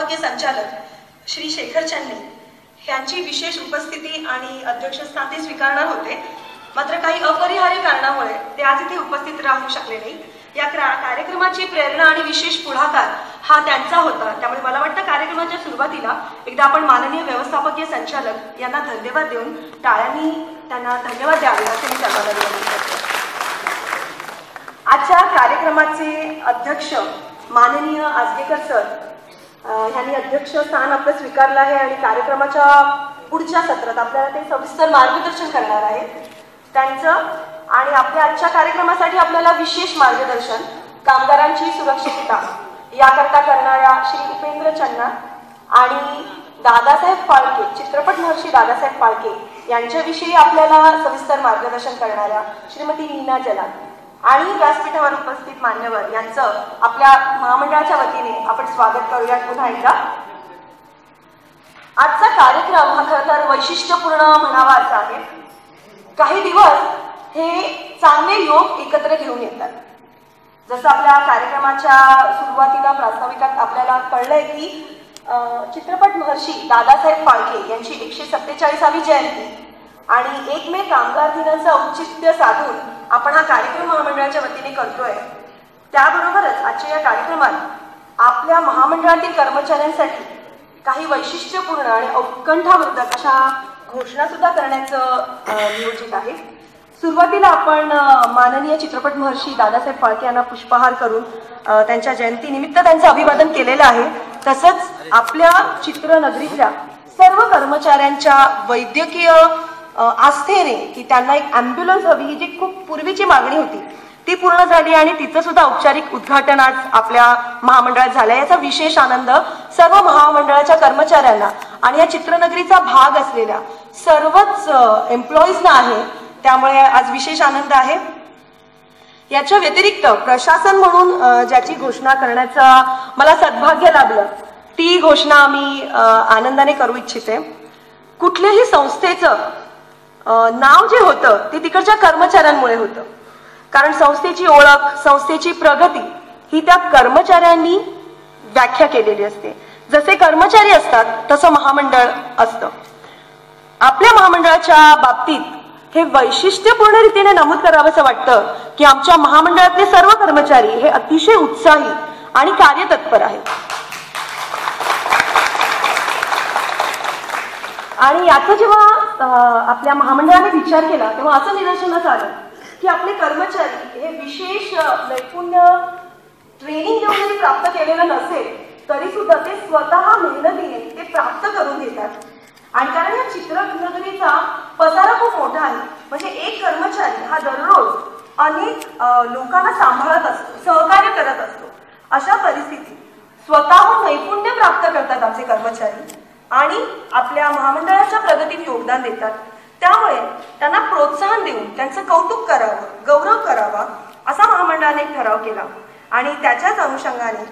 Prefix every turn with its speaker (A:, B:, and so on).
A: व्यवस्थापकीय संचालक श्री शेखर चन्ने यांची विशेष उपस्थिती आणि अध्यक्षस्थान ते स्वीकारणार होते, मात्र काही अपरिहार्य कारणामुळे ते आज इथे उपस्थित राहू शकले नाही। या कार्यक्रमाची प्रेरणा आणि विशेष पुढाकार हा त्यांचा होता, त्यामुळे मला वाटतं कार्यक्रमाच्या सुरुवातीला एकदा आपण माननीय व्यवस्थापकीय संचालक यांना धन्यवाद देऊन टाळ्यांनी त्यांना धन्यवाद द्यावे असे मी सर्वांना विनंती करते। आजच्या कार्यक्रमाचे अध्यक्ष माननीय आजगेकर सर यांनी अध्यक्षस्थान आपलं स्वीकारलं आहे आणि कार्यक्रमाच्या पुढच्या सत्रात आपल्याला ते सविस्तर मार्गदर्शन करणार आहेत। त्यांचं आणि आपल्या आजच्या कार्यक्रमासाठी आपल्याला विशेष मार्गदर्शन कामगारांची सुरक्षितता याकरता करणाऱ्या श्री उपेंद्र चन्ना आणि दादासाहेब फाळके, चित्रपट महर्षी दादासाहेब फाळके यांच्याविषयी आपल्याला सविस्तर मार्गदर्शन करणाऱ्या श्रीमती नीना जलाल आणि व्यासपीठावर उपस्थित मान्यवर यांचं आपल्या महामंडळाच्या वतीने आपण स्वागत करूया पुन्हा एकदा। आजचा कार्यक्रम हा खरं तर वैशिष्ट्यपूर्ण म्हणावा असा आहे। काही दिवस हे चांगले योग एकत्र घेऊन येतात। जसं आपल्या कार्यक्रमाच्या सुरुवातीला प्रास्ताविकात आपल्याला कळलंय की चित्रपट महर्षी दादासाहेब फाळके यांची 147वी जयंती आणि 1 मे कामगार दिनाचं औचित्य साधून आपण हा कार्यक्रम महामंडळाच्या वतीने करतोय। त्याबरोबरच आजच्या या कार्यक्रमात आपल्या महामंडळातील कर्मचाऱ्यांसाठी काही वैशिष्ट्यपूर्ण आणि उत्कंठावर्धक अशा घोषणा सुद्धा करण्याचं नियोजित आहे। सुरुवातीला आपण माननीय चित्रपट महर्षी दादासाहेब फाळके यांना पुष्पहार करून त्यांच्या जयंतीनिमित्त त्यांचं अभिवादन केलेलं आहे। तसंच आपल्या चित्रनगरीतल्या सर्व कर्मचाऱ्यांच्या वैद्यकीय आस्थेने की त्यांना एक ॲम्ब्युलन्स हवी ही जी खूप पूर्वीची मागणी होती ती पूर्ण झाली आणि तिचं सुद्धा औपचारिक उद्घाटन आज आपल्या महामंडळात झालं। याचा विशेष आनंद सर्व महामंडळाच्या कर्मचाऱ्यांना आणि या चित्रनगरीचा भाग असलेल्या सर्वच एम्प्लॉईजना आहे, त्यामुळे आज विशेष आनंद आहे। याच्या व्यतिरिक्त प्रशासन म्हणून ज्याची घोषणा करण्याचं मला सद्भाग्य लाभलं ती घोषणा मी आनंदाने करू इच्छिते। कुठल्याही संस्थेचं नाव जे होतं ते तिकडच्या कर्मचाऱ्यांमुळे होतं, कारण संस्थेची ओळख, संस्थेची प्रगती ही त्या कर्मचाऱ्यांनी व्याख्या केलेली असते। जसे कर्मचारी असतात तसं महामंडळ असतं। आपल्या महामंडळाच्या बाबतीत हे वैशिष्ट्यपूर्ण रीतीने नमूद करावंसं वाटतं की आमच्या महामंडळातले सर्व कर्मचारी हे अतिशय उत्साही आणि कार्यतत्पर आहेत। आणि याचा जेव्हा आपल्या महामंडळाने विचार केला तेव्हा असं निदर्शनास आलं की आपले कर्मचारी हे विशेष नैपुण्य ट्रेनिंग देऊन जरी प्राप्त केलेलं नसेल तरी सुद्धा ते स्वतः मेहनतीने ते प्राप्त करून घेतात। आणि कारण या चित्रनगरीचा पसारा खूप मोठा आहे, म्हणजे एक कर्मचारी हा दररोज अनेक लोकांना सांभाळत असतो, सहकार्य करत असतो। अशा परिस्थितीत स्वतःहून नैपुण्य प्राप्त करतात आमचे कर्मचारी आणि आपल्या महामंडळाच्या प्रगतीत योगदान देतात। त्यामुळे त्यांना प्रोत्साहन देऊन त्यांचं कौतुक करावं, गौरव करावा असा महामंडळाने एक ठराव केला आणि त्याच्याच अनुषंगाने